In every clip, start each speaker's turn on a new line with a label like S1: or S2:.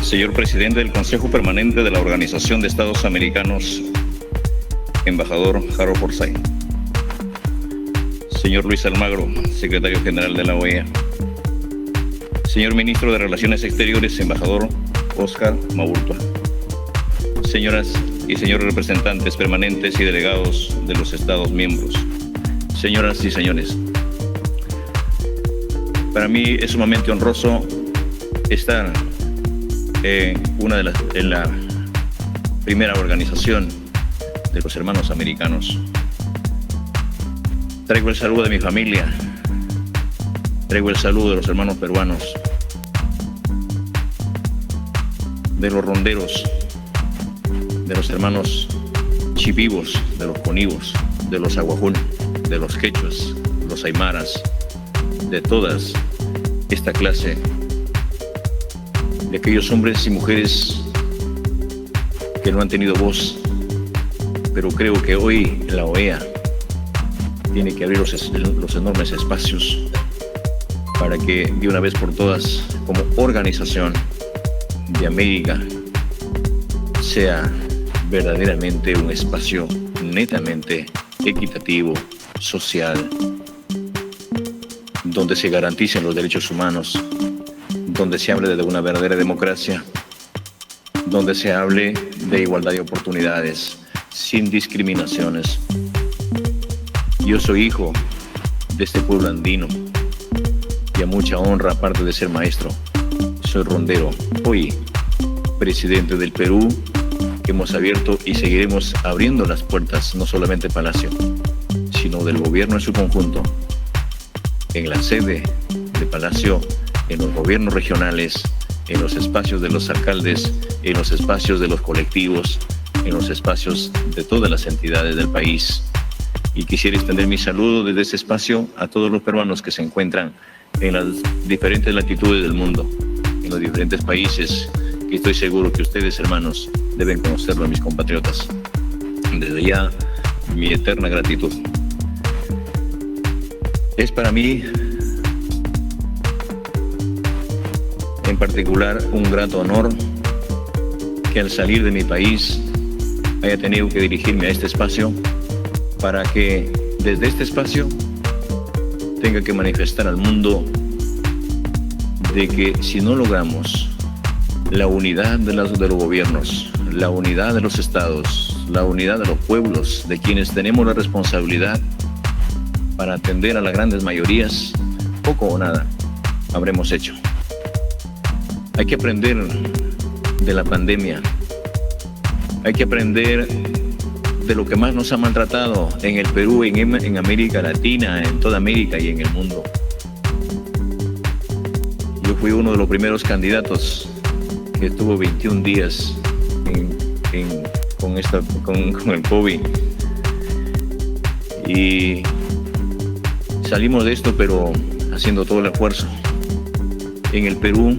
S1: Señor Presidente del Consejo Permanente de la Organización de Estados Americanos, Embajador Harold Forsyth. Señor Luis Almagro, Secretario General de la OEA. Señor Ministro de Relaciones Exteriores, Embajador Oscar Maburto. Señoras y señores representantes permanentes y delegados de los Estados miembros. Señoras y señores, para mí es sumamente honroso estar en la primera organización de los hermanos americanos. Traigo el saludo de mi familia, traigo el saludo de los hermanos peruanos, de los ronderos, de los hermanos chipivos, de los conivos, de los aguajún, de los quechuas, los aymaras, de todas esta clase de aquellos hombres y mujeres que no han tenido voz, pero creo que hoy la OEA tiene que abrir los enormes espacios para que de una vez por todas, como organización de América, sea verdaderamente un espacio netamente equitativo, social, donde se garanticen los derechos humanos, donde se hable de una verdadera democracia, donde se hable de igualdad de oportunidades, sin discriminaciones. Yo soy hijo de este pueblo andino y a mucha honra, aparte de ser maestro, soy rondero, hoy presidente del Perú, que hemos abierto y seguiremos abriendo las puertas, no solamente Palacio, sino del gobierno en su conjunto, en la sede de Palacio, en los gobiernos regionales, en los espacios de los alcaldes, en los espacios de los colectivos, en los espacios de todas las entidades del país. Y quisiera extender mi saludo desde ese espacio a todos los peruanos que se encuentran en las diferentes latitudes del mundo, en los diferentes países, que estoy seguro que ustedes, hermanos, deben conocerlo, mis compatriotas. Desde ya, mi eterna gratitud. Es para mí, en particular, un grato honor que al salir de mi país haya tenido que dirigirme a este espacio para que desde este espacio tenga que manifestar al mundo de que si no logramos la unidad de los gobiernos, la unidad de los estados, la unidad de los pueblos, de quienes tenemos la responsabilidad para atender a las grandes mayorías, poco o nada habremos hecho. Hay que aprender de la pandemia, hay que aprender de lo que más nos ha maltratado en el Perú, en América Latina, en toda América y en el mundo. Yo fui uno de los primeros candidatos que estuvo 21 días con el COVID. Y salimos de esto, pero haciendo todo el esfuerzo. En el Perú,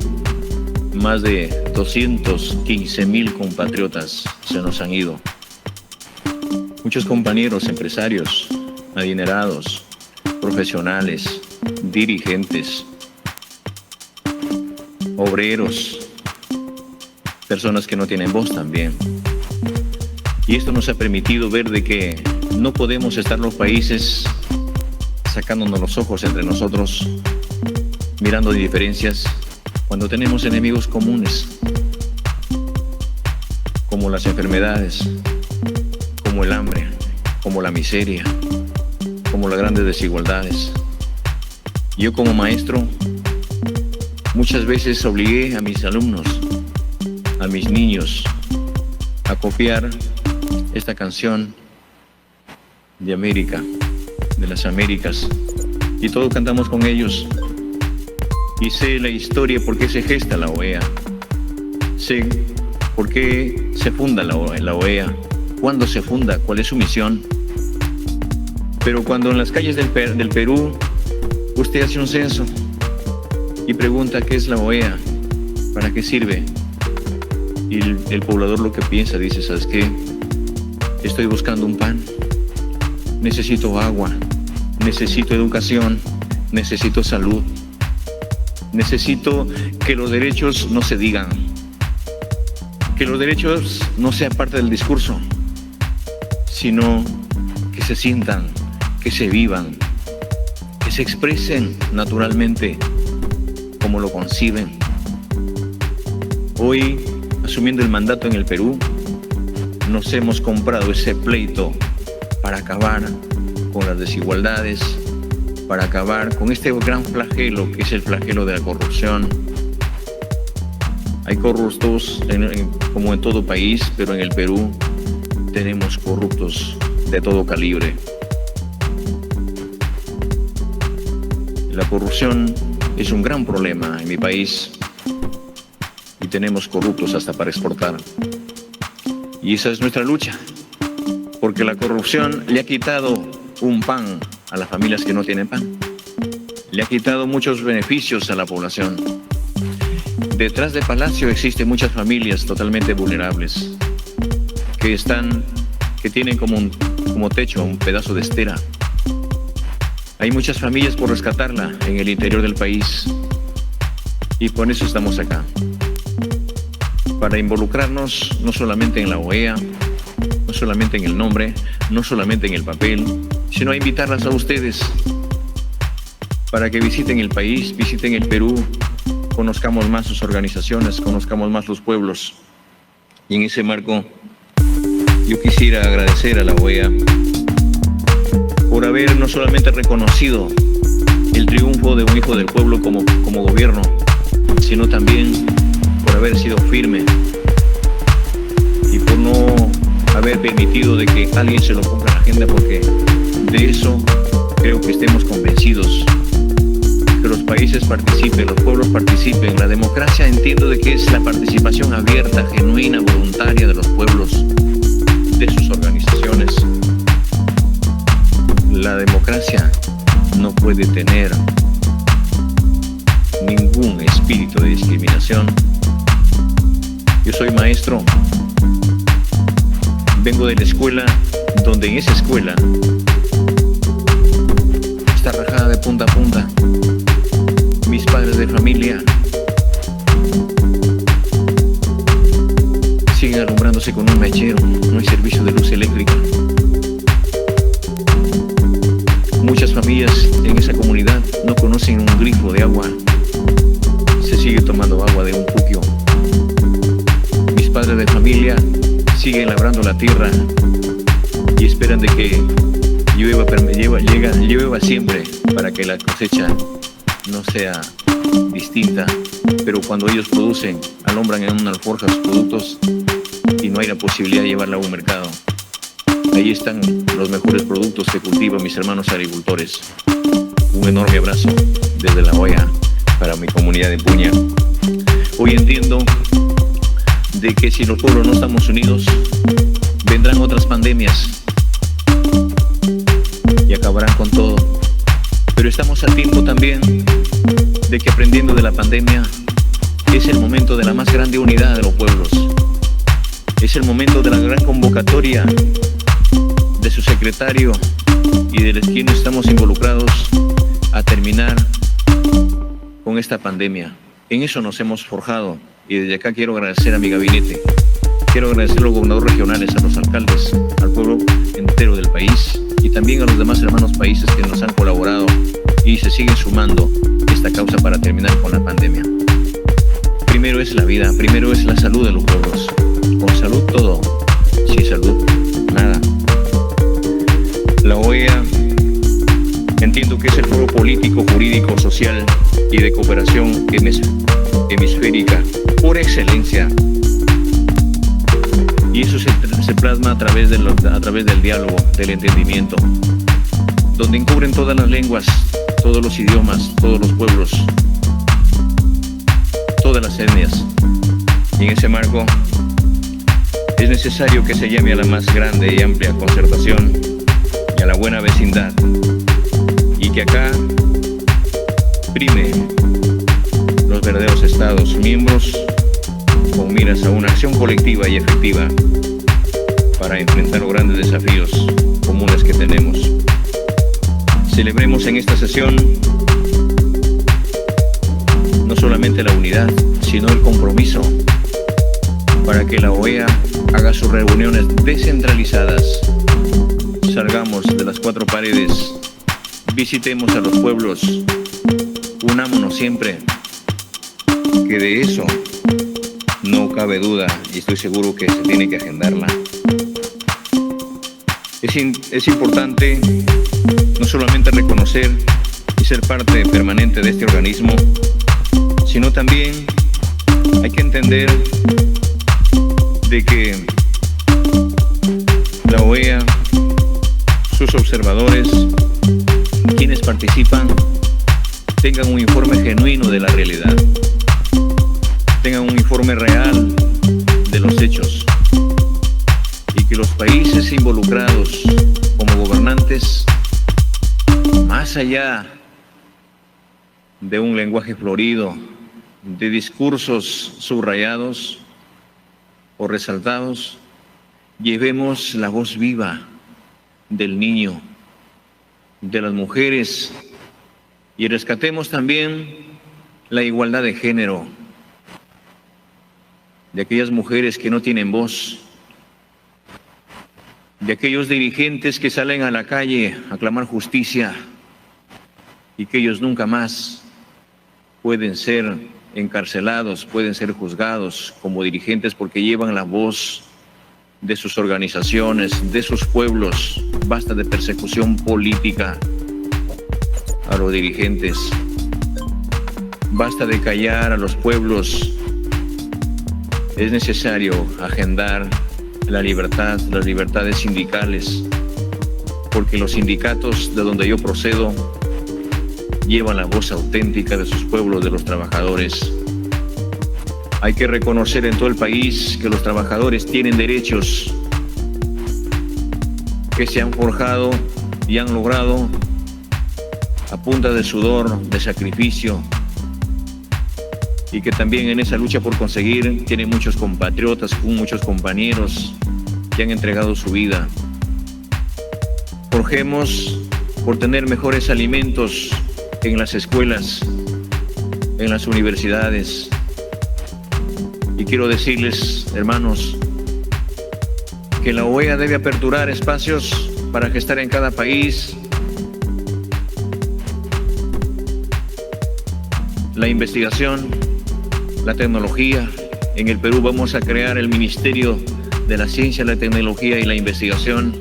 S1: más de 215,000 compatriotas se nos han ido. Muchos compañeros empresarios, adinerados, profesionales, dirigentes, obreros, personas que no tienen voz también. Y esto nos ha permitido ver de que no podemos estar los países sacándonos los ojos entre nosotros, mirando diferencias, cuando tenemos enemigos comunes, como las enfermedades, como el hambre, como la miseria, como las grandes desigualdades. Yo como maestro muchas veces obligué a mis alumnos, a mis niños, a copiar esta canción de América, de las Américas, y todos cantamos con ellos. Y sé la historia, por qué se gesta la OEA, sé por qué se funda la OEA, cuándo se funda, cuál es su misión. Pero cuando en las calles del Perú usted hace un censo y pregunta qué es la OEA, para qué sirve, y el poblador lo que piensa, dice, ¿sabes qué? Estoy buscando un pan, necesito agua, necesito educación, necesito salud, necesito que los derechos no se digan, Que los derechos no sean parte del discurso, sino que se sientan, que se vivan, que se expresen naturalmente como lo conciben. Hoy, asumiendo el mandato en el Perú, nos hemos comprado ese pleito para acabar con las desigualdades, para acabar con este gran flagelo que es el flagelo de la corrupción. Hay corruptos como en todo país, pero en el Perú tenemos corruptos de todo calibre. La corrupción es un gran problema en mi país y tenemos corruptos hasta para exportar. Y esa es nuestra lucha, porque la corrupción le ha quitado un pan a las familias que no tienen pan. Le ha quitado muchos beneficios a la población. Detrás de Palacio existen muchas familias totalmente vulnerables que tienen como techo un pedazo de estera. Hay muchas familias por rescatarla en el interior del país y por eso estamos acá. Para involucrarnos no solamente en la OEA, no solamente en el nombre, no solamente en el papel, sino a invitarlas a ustedes para que visiten el país, visiten el Perú, conozcamos más sus organizaciones, conozcamos más los pueblos. Y en ese marco, yo quisiera agradecer a la OEA por haber no solamente reconocido el triunfo de un hijo del pueblo como gobierno, sino también por haber sido firme y por no haber permitido de que alguien se lo ponga en la agenda, porque de eso creo que estemos convencidos. Que los países participen, los pueblos participen. La democracia entiendo de que es la participación abierta, genuina, voluntaria de los pueblos, de sus organizaciones. La democracia no puede tener ningún espíritu de discriminación. Yo soy maestro, vengo de la escuela, donde en esa escuela está rajada de punta a punta. Mis padres de familia siguen alumbrándose con un mechero, no hay servicio de luz eléctrica. Muchas familias en esa comunidad no conocen un grifo de agua, se sigue tomando agua de un puquio. Mis padres de familia siguen labrando la tierra y esperan de que llueva siempre para que la cosecha no sea distinta, pero cuando ellos producen, alumbran en una alforja sus productos y no hay la posibilidad de llevarla a un mercado. Ahí están los mejores productos que cultivan mis hermanos agricultores. Un enorme abrazo desde la OEA para mi comunidad de Puña. Hoy entiendo de que si los pueblos no estamos unidos, vendrán otras pandemias y acabarán con todo. Pero estamos a tiempo también de que, aprendiendo de la pandemia, es el momento de la más grande unidad de los pueblos. Es el momento de la gran convocatoria de su secretario y de los quienes estamos involucrados a terminar con esta pandemia. En eso nos hemos forjado y desde acá quiero agradecer a mi gabinete. Quiero agradecer a los gobernadores regionales, a los alcaldes, al pueblo entero del país y también a los demás hermanos países que nos han colaborado y se siguen sumando a esta causa para terminar con la pandemia. Primero es la vida, primero es la salud de los pueblos. Con salud todo, sin salud nada. La OEA entiendo que es el foro político, jurídico, social y de cooperación hemisférica por excelencia. Y eso se plasma a través del diálogo, del entendimiento, donde encubren todas las lenguas, todos los idiomas, todos los pueblos, todas las etnias. Y en ese marco es necesario que se llame a la más grande y amplia concertación y a la buena vecindad, y que acá prime los verdaderos Estados miembros con miras a una acción colectiva y efectiva para enfrentar los grandes desafíos comunes que tenemos. Celebremos en esta sesión no solamente la unidad, sino el compromiso para a que la OEA haga sus reuniones descentralizadas. Salgamos de las cuatro paredes, visitemos a los pueblos, unámonos siempre, que de eso no cabe duda y estoy seguro que se tiene que agendarla. Es importante no solamente reconocer y ser parte permanente de este organismo, sino también hay que entender de que la OEA, sus observadores, quienes participan, tengan un informe genuino de la realidad, tengan un informe real de los hechos, y que los países involucrados como gobernantes, más allá de un lenguaje florido, de discursos subrayados o resaltados, llevemos la voz viva del niño, de las mujeres, y rescatemos también la igualdad de género, de aquellas mujeres que no tienen voz, de aquellos dirigentes que salen a la calle a clamar justicia y que ellos nunca más pueden ser encarcelados, pueden ser juzgados como dirigentes porque llevan la voz de sus organizaciones, de sus pueblos. Basta de persecución política a los dirigentes. Basta de callar a los pueblos. Es necesario agendar la libertad, las libertades sindicales, porque los sindicatos de donde yo procedo llevan la voz auténtica de sus pueblos, de los trabajadores. Hay que reconocer en todo el país que los trabajadores tienen derechos que se han forjado y han logrado a punta de sudor, de sacrificio, y que también en esa lucha por conseguir tienen muchos compatriotas, muchos compañeros que han entregado su vida. Forjemos por tener mejores alimentos en las escuelas, en las universidades. Y quiero decirles, hermanos, que la OEA debe aperturar espacios para gestar en cada país la investigación, la tecnología. En el Perú vamos a crear el Ministerio de la Ciencia, la Tecnología y la Investigación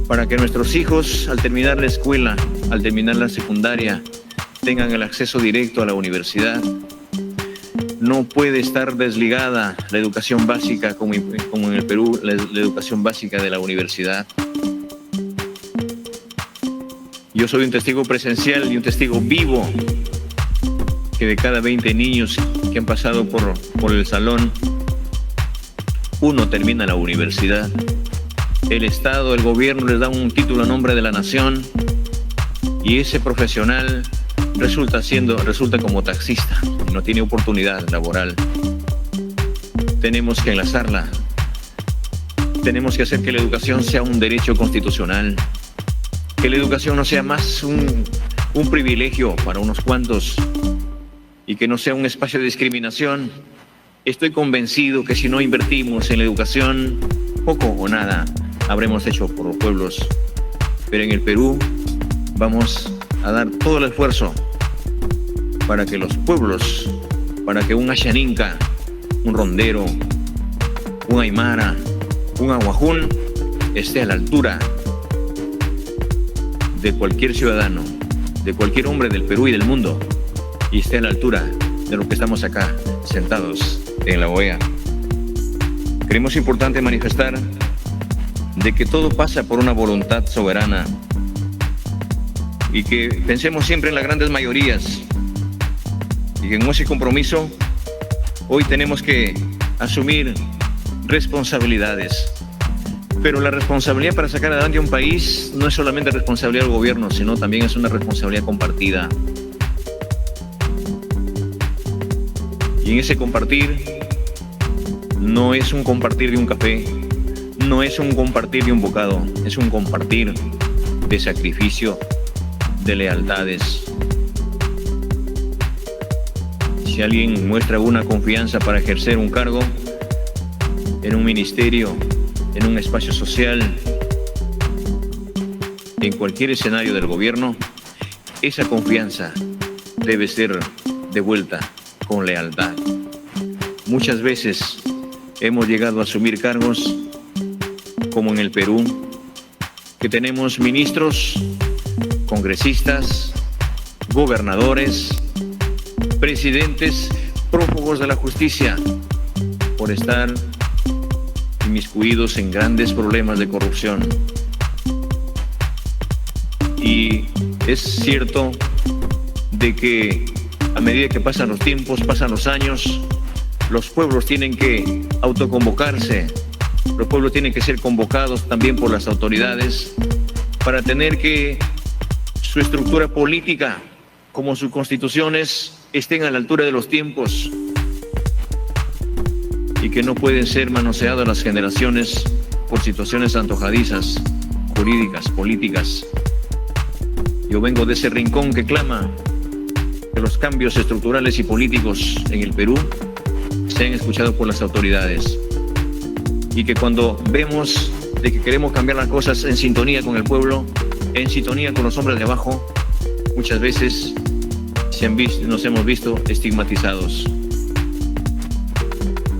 S1: para que nuestros hijos, al terminar la escuela, al terminar la secundaria, tengan el acceso directo a la universidad. No puede estar desligada la educación básica, como en el Perú, la educación básica de la universidad. Yo soy un testigo presencial y un testigo vivo que de cada 20 niños que han pasado por el salón, uno termina la universidad. El Estado, el gobierno les da un título a nombre de la nación y ese profesional resulta como taxista y no tiene oportunidad laboral. Tenemos que enlazarla. Tenemos que hacer que la educación sea un derecho constitucional, que la educación no sea más un privilegio para unos cuantos y que no sea un espacio de discriminación. Estoy convencido que si no invertimos en la educación, poco o nada habremos hecho por los pueblos. Pero en el Perú vamos a dar todo el esfuerzo para que los pueblos, para que un Ashaninka, un rondero, un aymara, un aguajún esté a la altura de cualquier ciudadano, de cualquier hombre del Perú y del mundo, y esté a la altura de lo que estamos acá sentados en la OEA. Creemos importante manifestar de que todo pasa por una voluntad soberana y que pensemos siempre en las grandes mayorías y que en ese compromiso hoy tenemos que asumir responsabilidades. Pero la responsabilidad para sacar adelante un país no es solamente responsabilidad del gobierno, sino también es una responsabilidad compartida. Y en ese compartir no es un compartir de un café, no es un compartir de un bocado, es un compartir de sacrificio, de lealtades. Si alguien muestra una confianza para ejercer un cargo, en un ministerio, en un espacio social, en cualquier escenario del gobierno, esa confianza debe ser devuelta con lealtad. Muchas veces hemos llegado a asumir cargos, como en el Perú, que tenemos ministros, congresistas, gobernadores, presidentes, prófugos de la justicia, por estar inmiscuidos en grandes problemas de corrupción. Y es cierto de que a medida que pasan los tiempos, pasan los años, los pueblos tienen que autoconvocarse, los pueblos tienen que ser convocados también por las autoridades para tener que su estructura política, como sus constituciones, estén a la altura de los tiempos y que no pueden ser manoseadas las generaciones por situaciones antojadizas, jurídicas, políticas. Yo vengo de ese rincón que clama que los cambios estructurales y políticos en el Perú sean escuchados por las autoridades y que cuando vemos de que queremos cambiar las cosas en sintonía con el pueblo, en sintonía con los hombres de abajo, muchas veces nos hemos visto estigmatizados.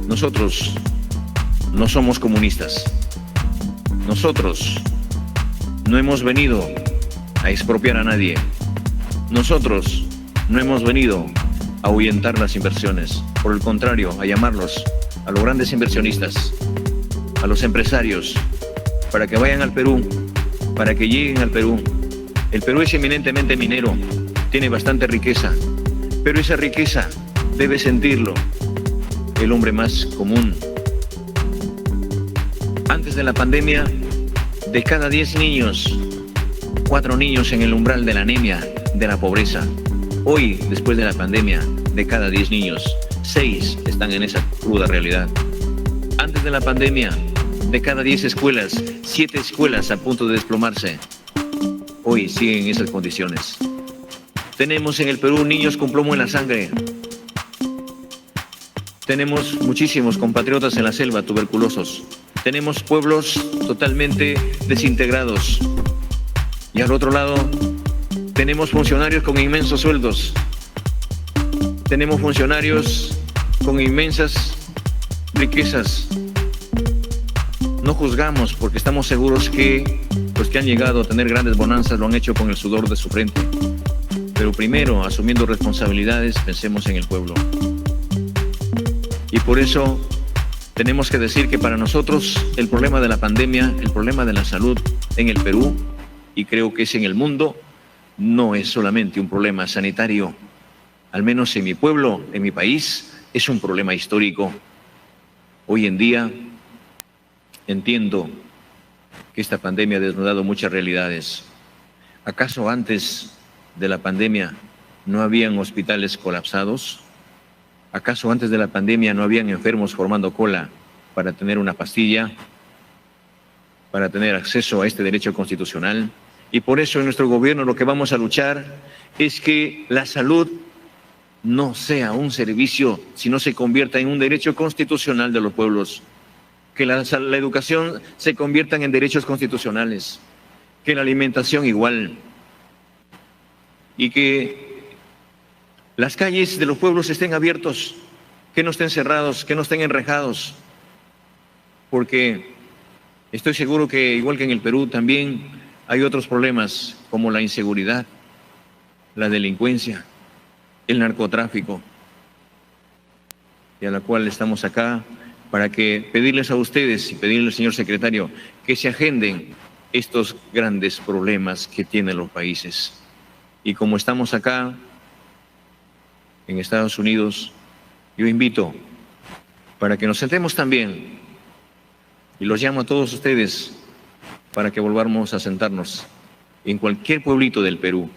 S1: Nosotros no somos comunistas. Nosotros no hemos venido a expropiar a nadie. Nosotros no hemos venido a ahuyentar las inversiones. Por el contrario, a llamarlos a los grandes inversionistas, a los empresarios, para que vayan al Perú, para que lleguen al Perú. El Perú es eminentemente minero, tiene bastante riqueza, pero esa riqueza debe sentirlo el hombre más común. Antes de la pandemia, de cada 10 niños, 4 niños en el umbral de la anemia, de la pobreza. Hoy, después de la pandemia, de cada 10 niños, 6 están en esa cruda realidad. Antes de la pandemia, de cada 10 escuelas, 7 escuelas a punto de desplomarse. Hoy siguen esas condiciones. Tenemos en el Perú niños con plomo en la sangre. Tenemos muchísimos compatriotas en la selva tuberculosos. Tenemos pueblos totalmente desintegrados. Y al otro lado, tenemos funcionarios con inmensos sueldos. Tenemos funcionarios con inmensas riquezas. No juzgamos porque estamos seguros que los que han llegado a tener grandes bonanzas lo han hecho con el sudor de su frente. Pero primero, asumiendo responsabilidades, pensemos en el pueblo. Y por eso tenemos que decir que para nosotros el problema de la pandemia, el problema de la salud en el Perú, y creo que es en el mundo, no es solamente un problema sanitario. Al menos en mi pueblo, en mi país, es un problema histórico. Hoy en día entiendo que esta pandemia ha desnudado muchas realidades. ¿Acaso antes de la pandemia no habían hospitales colapsados? ¿Acaso antes de la pandemia no habían enfermos formando cola para tener una pastilla, para tener acceso a este derecho constitucional? Y por eso en nuestro gobierno lo que vamos a luchar es que la salud no sea un servicio, sino se convierta en un derecho constitucional de los pueblos. Que la educación se convierta en derechos constitucionales, que la alimentación igual, y que las calles de los pueblos estén abiertos, que no estén cerrados, que no estén enrejados, porque estoy seguro que igual que en el Perú también hay otros problemas como la inseguridad, la delincuencia, el narcotráfico, y a la cual estamos acá para que pedirles a ustedes y pedirle al señor secretario que se agenden estos grandes problemas que tienen los países. Y como estamos acá en Estados Unidos, yo invito para que nos sentemos también y los llamo a todos ustedes para que volvamos a sentarnos en cualquier pueblito del Perú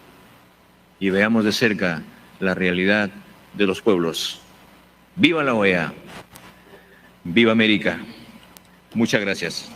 S1: y veamos de cerca la realidad de los pueblos. ¡Viva la OEA! ¡Viva América! Muchas gracias.